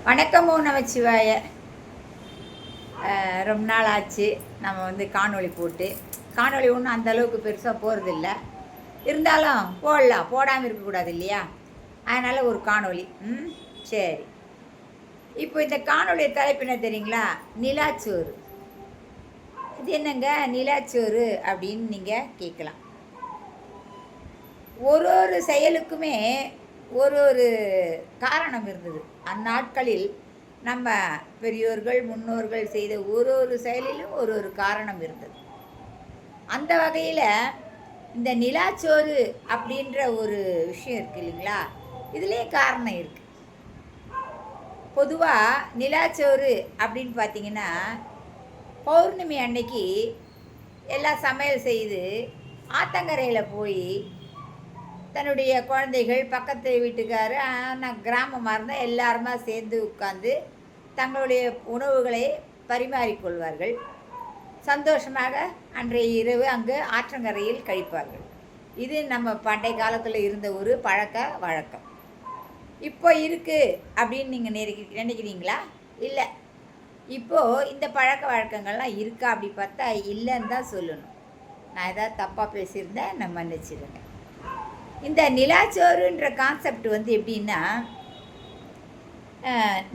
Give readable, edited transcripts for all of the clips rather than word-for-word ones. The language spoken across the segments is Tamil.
வணக்கம் ஓ நமச்சிவாய. ரொம்ப நாள் ஆச்சு நம்ம காணொளி போட்டு. காணொளி ஒன்றும் அந்தளவுக்கு பெருசாக போகிறதில்ல, இருந்தாலும் போடலாம், போடாமல் இருக்கக்கூடாது இல்லையா? அதனால் ஒரு காணொளி. சரி, இப்போ இந்த காணொளி தலைப்பு என்ன தெரியுங்களா? நிலாச்சோறு. இது என்னங்க நிலாச்சோறு அப்படின்னு நீங்கள் கேட்கலாம். ஒரு ஒரு செயலுக்குமே ஒரு ஒரு காரணம் இருந்தது. அந்நாட்களில் நம்ம பெரியோர்கள் முன்னோர்கள் செய்த ஒரு ஒரு செயலிலும் ஒரு ஒரு காரணம் இருந்தது. அந்த வகையில் இந்த நிலாச்சோறு அப்படின்ற ஒரு விஷயம் இருக்குது இல்லைங்களா? இதுலேயே காரணம் இருக்குது. பொதுவாக நிலாச்சோறு அப்படின்னு பார்த்தீங்கன்னா, பௌர்ணமி அன்னைக்கு எல்லாம் சமையல் செய்து ஆத்தங்கரையில் போய் தன்னுடைய குழந்தைகள், பக்கத்து வீட்டுக்காரர், நான் கிராமமாக இருந்தால் எல்லாருமா சேர்ந்து உட்காந்து தங்களுடைய உணவுகளை பரிமாறிக்கொள்வார்கள். சந்தோஷமாக அன்றைய இரவு அங்கு ஆற்றங்கரையில் கழிப்பார்கள். இது நம்ம பண்டை காலத்தில் இருந்த ஒரு பழக்க வழக்கம். இப்போ இருக்குது அப்படின்னு நீங்கள் நினைக்கிறீங்களா? இல்லை, இப்போது இந்த பழக்க வழக்கங்கள்லாம் இருக்கா அப்படி பார்த்தா இல்லைன்னு தான் சொல்லணும். நான் எதாவது தப்பாக பேசியிருந்தேன், நான் மன்னிச்சிடுங்க. இந்த நிலாச்சோறுன்ற கான்செப்ட் எப்படின்னா,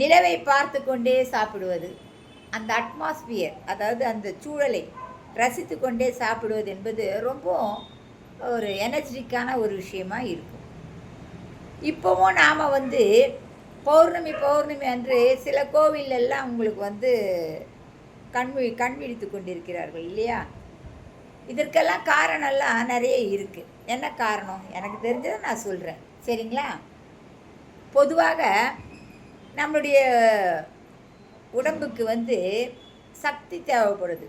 நிலவை பார்த்து கொண்டே சாப்பிடுவது, அந்த அட்மாஸ்பியர், அதாவது அந்த சூழலை ரசித்து கொண்டே சாப்பிடுவது என்பது ரொம்ப ஒரு எனர்ஜெட்டிக்கான ஒரு விஷயமா இருக்கும். இப்போவும் நாம் பௌர்ணமி அன்று சில கோவிலெல்லாம் உங்களுக்கு கண் விழித்து கொண்டிருக்கிறார்கள் இல்லையா? இதற்கெல்லாம் காரணம்லாம் நிறைய இருக்குது. என்ன காரணம் எனக்கு தெரிஞ்சதை நான் சொல்கிறேன், சரிங்களா? பொதுவாக நம்மளுடைய உடம்புக்கு சக்தி தேவைப்படுது.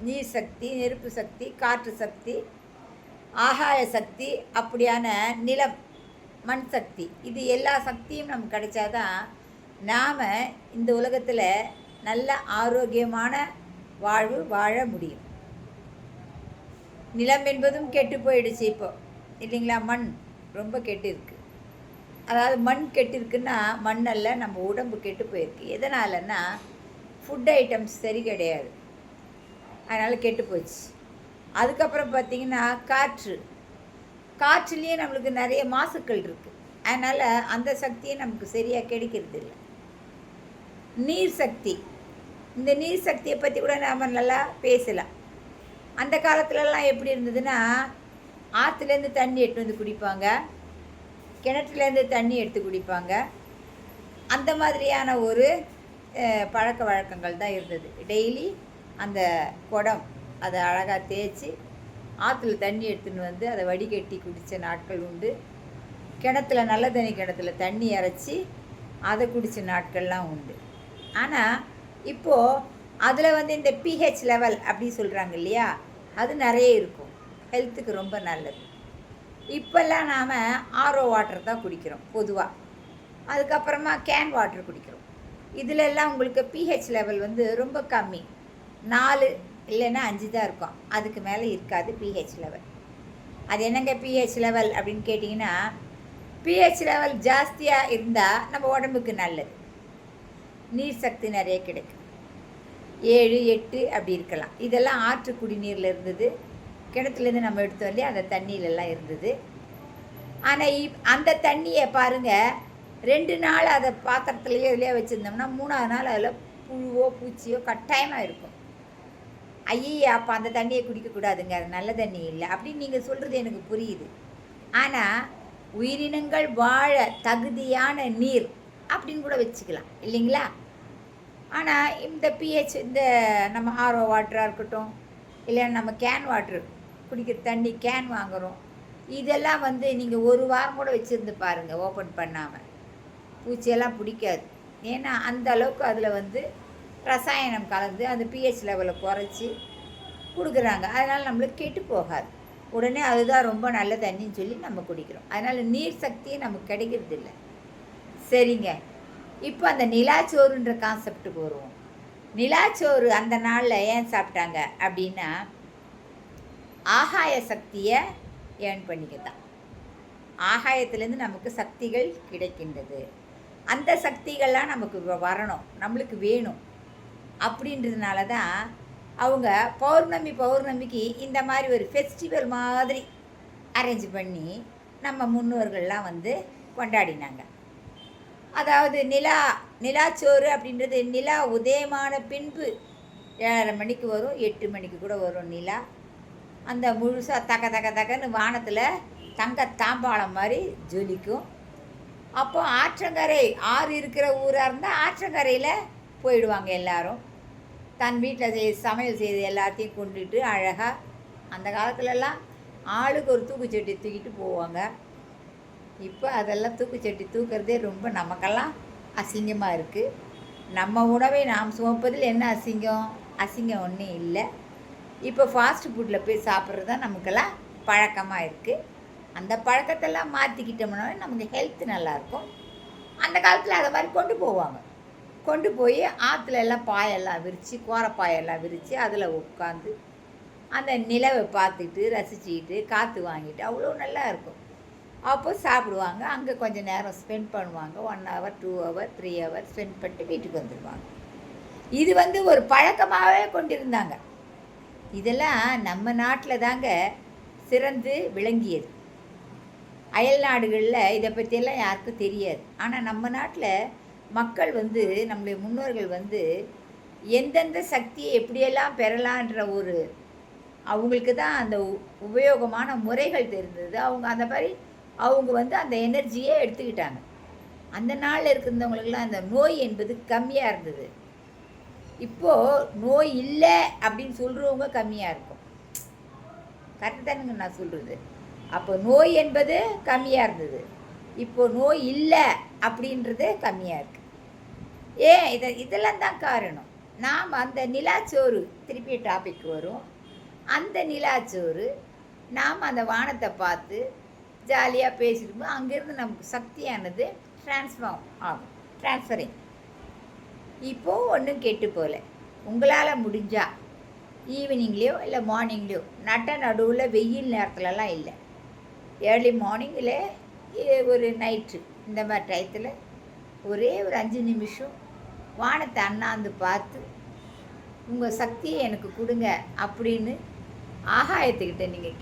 நீர் சக்தி, நெருப்பு சக்தி, காற்று சக்தி, ஆகாய சக்தி, அப்படியான நிலம், மண் சக்தி, இது எல்லா சக்தியும் நமக்கு கிடைச்சாதான் நாம் இந்த உலகத்தில் நல்ல ஆரோக்கியமான வாழ்வு வாழ முடியும். நிலம் என்பதும் கெட்டு போயிடுச்சு இப்போ இல்லைங்களா? மண் ரொம்ப கெட்டு இருக்குது. அதாவது மண் கெட்டு இருக்குன்னா மண்ணல்ல, நம்ம உடம்பு கெட்டு போயிருக்கு. எதனாலன்னா ஃபுட் ஐட்டம்ஸ் சரி கிடையாது, அதனால் கெட்டு போச்சு. அதுக்கப்புறம் பார்த்திங்கன்னா காற்றுலேயும் நம்மளுக்கு நிறைய மாசுக்கள் இருக்குது. அதனால் அந்த சக்தியும் நமக்கு சரியாக கிடைக்கிறது இல்லை. நீர் சக்தி, இந்த நீர் சக்தியை பற்றி கூட நாம் நல்லா பேசலாம். அந்த காலத்துலலாம் எப்படி இருந்ததுன்னா, ஆற்றுலேருந்து தண்ணி எடுத்து குடிப்பாங்க, கிணற்றுலேருந்து தண்ணி எடுத்து குடிப்பாங்க. அந்த மாதிரியான ஒரு பழக்க வழக்கங்கள் தான் இருந்தது. டெய்லி அந்த குடம் அதை அழகாக தேய்ச்சி ஆற்றுல தண்ணி எடுத்துன்னு அதை வடிகட்டி குடித்த நாட்கள் உண்டு. நல்ல கிணத்துல தண்ணி இறைச்சி அதை குடித்த நாட்கள்லாம் உண்டு. ஆனால் இப்போது அதில் இந்த pH லெவல் அப்படி சொல்கிறாங்க இல்லையா, அது நிறைய இருக்கும், ஹெல்த்துக்கு ரொம்ப நல்லது. இப்போல்லாம் நாம் ஆர்ஓ வாட்டர் தான் குடிக்கிறோம் பொதுவாக. அதுக்கப்புறமா கேன் வாட்டர் குடிக்கிறோம். இதிலெல்லாம் உங்களுக்கு pH லெவல் ரொம்ப கம்மி, 4 இல்லைன்னா 5 தான் இருக்கும், அதுக்கு மேலே இருக்காது pH லெவல். அது என்னங்க pH லெவல் அப்படின்னு கேட்டிங்கன்னா, pH லெவல் ஜாஸ்தியாக இருந்தால் நம்ம உடம்புக்கு நல்லது, நீர் சக்தி நிறைய கிடைக்கும். 7, 8 அப்படி இருக்கலாம். இதெல்லாம் ஆற்று குடிநீரில் இருந்தது, கிணத்துலேருந்து நம்ம எடுத்தோம் இல்லையா, அந்த தண்ணியிலெல்லாம் இருந்தது. ஆனால் அந்த தண்ணியை பாருங்கள், 2 நாள் அதை பாத்திரத்துலையோ இதுலையோ வச்சுருந்தோம்னா 3ஆவது நாள் அதில் புழுவோ பூச்சியோ கட்டாயமாக இருக்கும். ஐயா, அப்போ அந்த தண்ணியை குடிக்கக்கூடாதுங்க, அது நல்ல தண்ணி இல்லை அப்படின்னு நீங்கள் சொல்கிறது எனக்கு புரியுது. ஆனால் உயிரினங்கள் வாழ தகுதியான நீர் அப்படின்னு கூட வச்சுக்கலாம் இல்லைங்களா? ஆனால் இந்த pH, இந்த நம்ம ஆர்ஓ வாட்டராக இருக்கட்டும், இல்லை நம்ம கேன் வாட்ரு குடிக்கிற தண்ணி கேன் வாங்குகிறோம், இதெல்லாம் நீங்கள் ஒரு வாரம் கூட வச்சுருந்து பாருங்கள் ஓப்பன் பண்ணாமல், பூச்சியெல்லாம் பிடிக்காது. ஏன்னா அந்த அளவுக்கு அதில் ரசாயனம் கலந்து அந்த pH லெவலை குறைச்சி கொடுக்குறாங்க. அதனால் நம்மளுக்கு கெட்டு போகாது. உடனே அதுதான் ரொம்ப நல்ல தண்ணின்னு சொல்லி நம்ம குடிக்கிறோம். அதனால் நீர் சக்தியும் நமக்கு கிடைக்கிறது இல்லை. சரிங்க, இப்போ அந்த நிலாச்சோறுன்ற கான்செப்டுக்கு வருவோம். நிலாச்சோறு அந்த நாளில் ஏன் சாப்பிட்டாங்க அப்படின்னா, ஆகாய சக்தியை ஏர்ன் பண்ணிக்கத்தான். ஆகாயத்திலேருந்து நமக்கு சக்திகள் கிடைக்கின்றது. அந்த சக்திகள்லாம் நமக்கு வரணும், நம்மளுக்கு வேணும். அப்படின்றதுனால தான் அவங்க பௌர்ணமிக்கு இந்த மாதிரி ஒரு ஃபெஸ்டிவல் மாதிரி அரேஞ்ச் பண்ணி நம்ம முன்னோர்கள்லாம் வந்து கொண்டாடினாங்க. அதாவது நிலாச்சோறு அப்படின்றது நிலா உதயமான பின்பு 7:30 மணிக்கு வரும், 8 மணிக்கு கூட வரும் நிலா. அந்த முழுசாக தக்கன்னு வானத்தில் தங்க தாம்பாளம் மாதிரி ஜொலிக்கும். அப்போ ஆற்றங்கரை ஆறு இருக்கிற ஊராக இருந்தால் ஆற்றங்கரையில் போயிடுவாங்க எல்லாரும். தன் வீட்டில் சமையல் செய்து எல்லாத்தையும் கொண்டுட்டு அழகாக. அந்த காலத்துலலாம் ஆளுக்கு ஒரு தூக்குச்சட்டி தூக்கிட்டு போவாங்க. இப்போ அதெல்லாம் தூக்குச்சட்டி தூக்கிறதே ரொம்ப நமக்கெல்லாம் அசிங்கமாக இருக்குது. நம்ம உணவை நாம் சுமப்பதில் என்ன அசிங்கம் ஒன்றும் இல்லை. இப்போ ஃபாஸ்ட் ஃபுட்டில் போய் சாப்பிட்றது தான் நமக்கெல்லாம் பழக்கமாக இருக்குது. அந்த பழக்கத்தெல்லாம் மாற்றிக்கிட்டோம்னா நமக்கு ஹெல்த் நல்லாயிருக்கும். அந்த காலத்தில் அதை மாதிரி கொண்டு போவாங்க. கொண்டு போய் ஆற்றுல எல்லாம் பாயெல்லாம் விரித்து, கோரப்பாயெல்லாம் விரித்து அதில் உட்காந்து அந்த நிலவை பார்த்துக்கிட்டு ரசிச்சுக்கிட்டு காற்று வாங்கிட்டு அவ்வளோ நல்லா இருக்கும். அப்போ சாப்பிடுவாங்க. அங்கே கொஞ்சம் நேரம் ஸ்பெண்ட் பண்ணுவாங்க. 1 hour 2 hour 3 hour ஸ்பெண்ட் பண்ணிட்டு வீட்டுக்கு வந்துடுவாங்க. இது வந்து ஒரு பழக்கமாகவே கொண்டிருந்தாங்க. இதெல்லாம் நம்ம நாட்டில் தாங்க சிறந்து விளங்கியது. அயல் நாடுகளில் இதை பற்றியெல்லாம் யாருக்கும் தெரியாது. ஆனால் நம்ம நாட்டில் மக்கள் வந்து நம்முடைய முன்னோர்கள் வந்து எந்தெந்த சக்தியை எப்படியெல்லாம் பெறலான்ற ஒரு அவங்களுக்கு தான் அந்த உபயோகமான முறைகள் தெரிந்தது. அவங்க அந்த மாதிரி அவங்க வந்து அந்த எனர்ஜியே எடுத்துக்கிட்டாங்க. அந்த நாளில் இருக்கிறவங்களுக்கெல்லாம் அந்த நோய் என்பது கம்மியாக இருந்தது. இப்போது நோய் இல்லை அப்படின்னு சொல்கிறவங்க கம்மியாக இருக்கும். கரெக்டு தானுங்க நான் சொல்கிறது? அப்போ நோய் என்பது கம்மியாக இருந்தது. இப்போது நோய் இல்லை அப்படின்றது கம்மியாக இருக்குது. இதெல்லாம் தான் காரணம். நாம் அந்த நிலாச்சோறு திருப்பி டாபிக் வரும். அந்த நிலாச்சோறு நாம் அந்த வானத்தை பார்த்து ஜாலியாக பேசிடும்போது அங்கேருந்து நமக்கு சக்தியானது ட்ரான்ஸ்ஃபரிங். இப்போது ஒன்றும் கெட்டு போகல. உங்களால் முடிஞ்சால் ஈவினிங்லேயோ இல்லை மார்னிங்லேயோ நடுவில் வெயில் நேரத்துலலாம் இல்லை, ஏர்லி மார்னிங்கில் ஒரு நைட்டு இந்த மாதிரி டயத்தில் ஒரே ஒரு 5 நிமிஷம் வானத்தை அண்ணாந்து பார்த்து உங்கள் சக்தியை எனக்கு கொடுங்க அப்படின்னு ஆகாயத்துக்கிட்ட நீங்கள்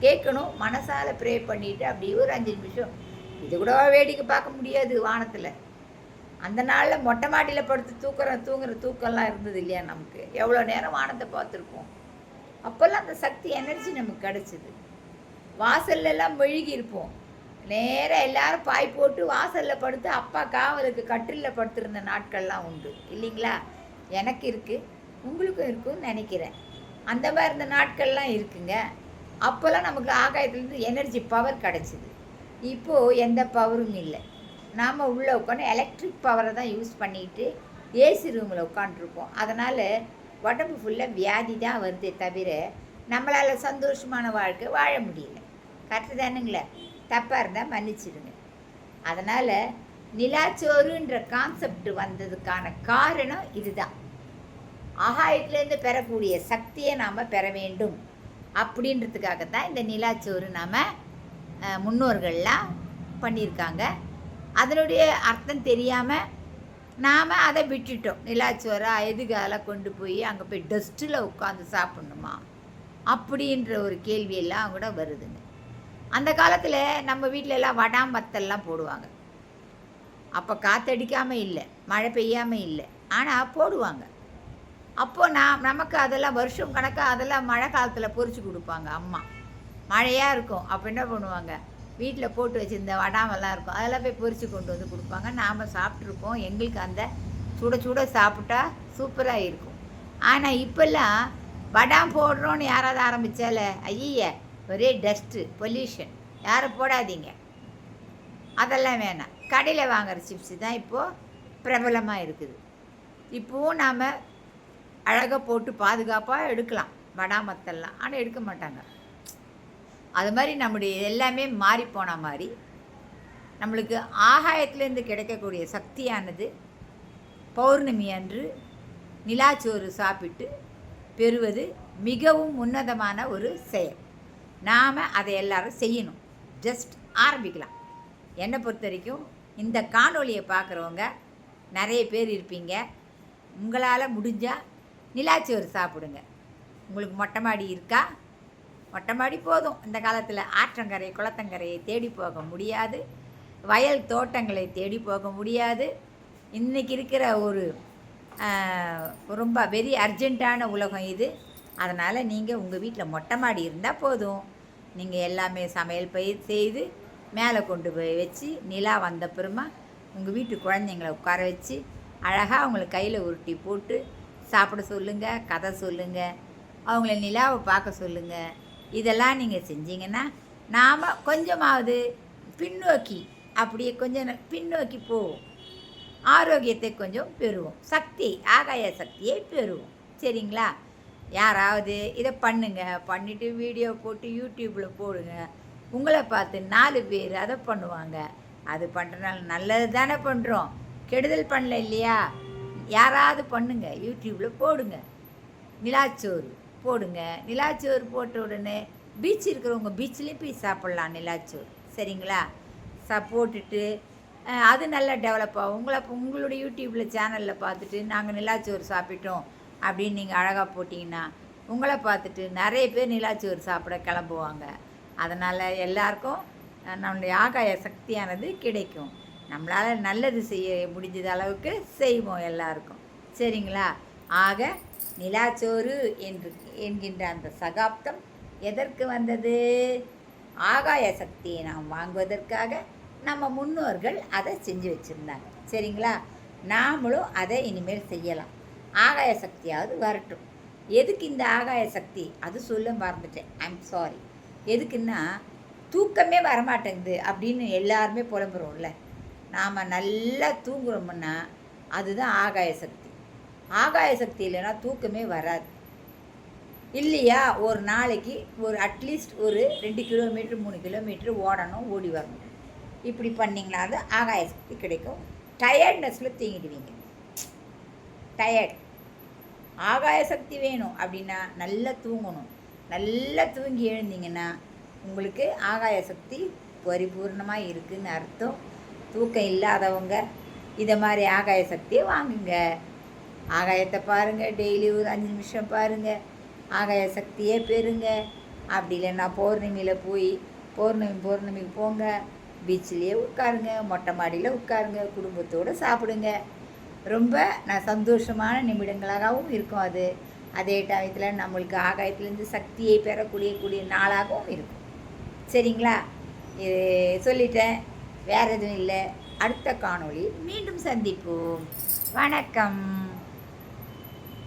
கேட்கணும். மனசால் ப்ரே பண்ணிவிட்டு அப்படியே ஒரு 5 நிமிஷம். இது கூட வேடிக்கை பார்க்க முடியாது வானத்தில். அந்த நாளில் மொட்டை மாடியில் படுத்து தூங்குற தூக்கம்லாம் இருந்தது இல்லையா? நமக்கு எவ்வளோ நேரம் வானத்தை பார்த்துருப்போம். அப்போல்லாம் அந்த சக்தி எனர்ஜி நமக்கு கிடச்சிது. வாசல்லலாம் மெழுகி இருப்போம். நேராக எல்லோரும் பாய் போட்டு வாசலில் படுத்து அப்பா காவலுக்கு கட்டிலில் படுத்துருந்த நாட்கள்லாம் உண்டு இல்லைங்களா? எனக்கு இருக்குது, உங்களுக்கும் இருக்குன்னு நினைக்கிறேன். அந்த மாதிரி இருந்த நாட்கள்லாம் இருக்குங்க. அப்போல்லாம் நமக்கு ஆகாயத்துலேருந்து எனர்ஜி பவர் கிடச்சிது. இப்போது எந்த பவரும் இல்லை. நாம் உள்ளே உட்காந்து எலக்ட்ரிக் பவரை தான் யூஸ் பண்ணிக்கிட்டு ஏசி ரூமில் உட்காண்ட்ருப்போம். அதனால் உடம்பு ஃபுல்லாக வியாதி தான் வருதே தவிர நம்மளால் சந்தோஷமான வாழ்க்கை வாழ முடியல. கரெக்டு தானுங்களே? தப்பாக இருந்தால் மன்னிச்சிடுங்க. அதனால் நிலாச்சோறுன்ற கான்செப்ட் வந்ததுக்கான காரணம் இதுதான். ஆகாயத்துலேருந்து பெறக்கூடிய சக்தியை நாம் பெற வேண்டும் அப்படின்றதுக்காகத்தான் இந்த நிலாச்சோறு நாம் முன்னோர்கள்லாம் பண்ணியிருக்காங்க. அதனுடைய அர்த்தம் தெரியாமல் நாம் அதை விட்டுட்டோம். நிலாச்சோரை எதுக்கால கொண்டு போய் அங்கே போய் டஸ்ட்டில் உட்காந்து சாப்பிட்ணுமா அப்படின்ற ஒரு கேள்வியெல்லாம் கூட வருதுங்க. அந்த காலத்தில் நம்ம வீட்டில எல்லாம் வடாம்பத்தெல்லாம் போடுவாங்க. அப்போ காற்றடிக்காமல் இல்லை, மழை பெய்யாமல் இல்லை, ஆனால் போடுவாங்க. அப்போது நமக்கு அதெல்லாம் வருஷம் கணக்காக அதெல்லாம் மழை காலத்தில் பொரிச்சு கொடுப்பாங்க அம்மா. மழையாக இருக்கும். அப்போ என்ன பண்ணுவாங்க, வீட்டில் போட்டு வச்சுருந்த வடாமெல்லாம் இருக்கும், அதெல்லாம் போய் பொரித்து கொண்டு வந்து கொடுப்பாங்க. நாம் சாப்பிட்ருப்போம். எங்களுக்கு அந்த சுட சாப்பிட்டா சூப்பராக இருக்கும். ஆனால் இப்போல்லாம் வடாம் போடுறோன்னு யாராவது ஆரம்பித்தால ஐய ஒரே டஸ்ட்டு பொல்யூஷன், யாரும் போடாதீங்க, அதெல்லாம் வேணாம். கடையில் வாங்குகிற சிப்ஸு தான் இப்போது பிரபலமாக இருக்குது. இப்போவும் நாம் அழகாக போட்டு பாதுகாப்பாக எடுக்கலாம் வடாமத்தெல்லாம், ஆனால் எடுக்க மாட்டாங்க. அது மாதிரி நம்முடைய எல்லாமே மாறிப்போன மாதிரி நம்மளுக்கு ஆகாயத்துலேருந்து கிடைக்கக்கூடிய சக்தியானது பௌர்ணமி அன்று நிலாச்சோறு சாப்பிட்டு பெறுவது மிகவும் உன்னதமான ஒரு செயல். நாம் அதை எல்லாரும் செய்யணும். ஜஸ்ட் ஆரம்பிக்கலாம். என்னை பொறுத்த வரைக்கும் இந்த காணொளியை பார்க்குறவங்க நிறைய பேர் இருப்பீங்க. உங்களால் முடிஞ்சால் நிலாச்சோறு சாப்பிடுங்க. உங்களுக்கு மொட்டை மாடி இருக்கா? மொட்டை மாடி போதும். இந்த காலத்தில் ஆற்றங்கரை குளத்தங்கரையை தேடி போக முடியாது, வயல் தோட்டங்களை தேடி போக முடியாது. இன்றைக்கி இருக்கிற ஒரு ரொம்ப வெரி அர்ஜெண்ட்டான உலகம் இது. அதனால் நீங்கள் உங்கள் வீட்டில் மொட்டை மாடி இருந்தால் போதும். நீங்கள் எல்லாமே சமையல் பயிர் செய்து மேலே கொண்டு போய் வச்சு நிலா வந்த பிறமா உங்கள் வீட்டு குழந்தைங்கள உட்கார வச்சு அழகாக அவங்கள கையில் உருட்டி போட்டு சாப்பிட சொல்லுங்கள், கதை சொல்லுங்கள், அவங்கள நிலாவை பார்க்க சொல்லுங்கள். இதெல்லாம் நீங்கள் செஞ்சீங்கன்னா நாம் கொஞ்சமாவது பின்னோக்கி அப்படியே கொஞ்சம் பின்னோக்கி போவோம். ஆரோக்கியத்தை கொஞ்சம் பெறுவோம், சக்தி ஆகாய சக்தியை பெறுவோம். சரிங்களா? யாராவது இதை பண்ணிவிட்டு வீடியோ போட்டு யூடியூப்பில் போடுங்க. உங்களை பார்த்து 4 பேர் அதை பண்ணுவாங்க. அது பண்ணுறனால நல்லது தானே பண்ணுறோம், கெடுதல் பண்ணல இல்லையா? யாராவது பண்ணுங்க, யூடியூப்பில் போடுங்க, நிலாச்சோறு போடுங்க. நிலாச்சோறு போட்ட உடனே பீச் இருக்கிறவங்க பீச்லேயும் போய் சாப்பிட்லாம் நிலாச்சோறு. சரிங்களா? போட்டுட்டு அது நல்லா டெவலப் ஆகும். உங்களுடைய யூடியூப்பில் சேனலில் பார்த்துட்டு நாங்கள் நிலாச்சோறு சாப்பிட்டோம் அப்படின்னு நீங்கள் அழகாக போட்டிங்கன்னா உங்களை பார்த்துட்டு நிறைய பேர் நிலாச்சோறு சாப்பிட கிளம்புவாங்க. அதனால் எல்லாருக்கும் நம்மளுடைய ஆகாய சக்தியானது கிடைக்கும். நம்மளால் நல்லது செய்ய முடிஞ்சது அளவுக்கு செய்வோம் எல்லாருக்கும். சரிங்களா? ஆக நிலாச்சோறு என்கின்ற அந்த சகாப்தம் எதற்கு வந்தது? ஆகாய சக்தியை நாம் வாங்குவதற்காக நம்ம முன்னோர்கள் அதை செஞ்சு வச்சுருந்தாங்க. சரிங்களா? நாமளும் அதை இனிமேல் செய்யலாம். ஆகாய சக்தியாவது வரட்டும். எதுக்கு இந்த ஆகாய சக்தி? அது சொல்ல மறந்துட்டேன், ஐம் சாரி. எதுக்குன்னா தூக்கமே வரமாட்டேங்குது அப்படின்னு எல்லாருமே புலம்புறோம்ல. நாம் நல்லா தூங்குறோம்னா அதுதான் ஆகாய சக்தி. ஆகாய சக்தி இல்லைன்னா தூக்கமே வராது இல்லையா? ஒரு நாளைக்கு ஒரு அட்லீஸ்ட் ஒரு 2 கிலோமீட்டர் 3 கிலோமீட்டர் ஓடணும், ஓடி வரணும். இப்படி பண்ணிங்கன்னா அது ஆகாய சக்தி கிடைக்கும். டயர்ட்னஸில் தூங்கிடுவீங்க. டயர்ட் ஆகாய சக்தி வேணும் அப்படின்னா நல்லா தூங்கணும். நல்லா தூங்கி எழுந்தீங்கன்னா உங்களுக்கு ஆகாய சக்தி பரிபூர்ணமாக இருக்குதுன்னு அர்த்தம். தூக்கம் இல்லாதவங்க இதை மாதிரி ஆகாய சக்தியை வாங்குங்க. ஆகாயத்தை பாருங்கள், டெய்லி ஒரு 5 நிமிஷம் பாருங்கள், ஆகாய சக்தியே பெறுங்க. அப்படி இல்லைன்னா பௌர்ணமியில் போய் பௌர்ணமிக்கு போங்க, பீச்சிலேயே உட்காருங்க, மொட்டை மாடியில் உட்காருங்க, குடும்பத்தோடு சாப்பிடுங்க. ரொம்ப சந்தோஷமான நிமிடங்களாகவும் இருக்கும் அது. அதே டயத்தில் நம்மளுக்கு ஆகாயத்துலேருந்து சக்தியை பெறக்கூடிய நாளாகவும் இருக்கும். சரிங்களா? இது சொல்லிட்டேன், வேறு எதுவும் இல்லை. அடுத்த காணொளி மீண்டும் சந்திப்போம். வணக்கம்.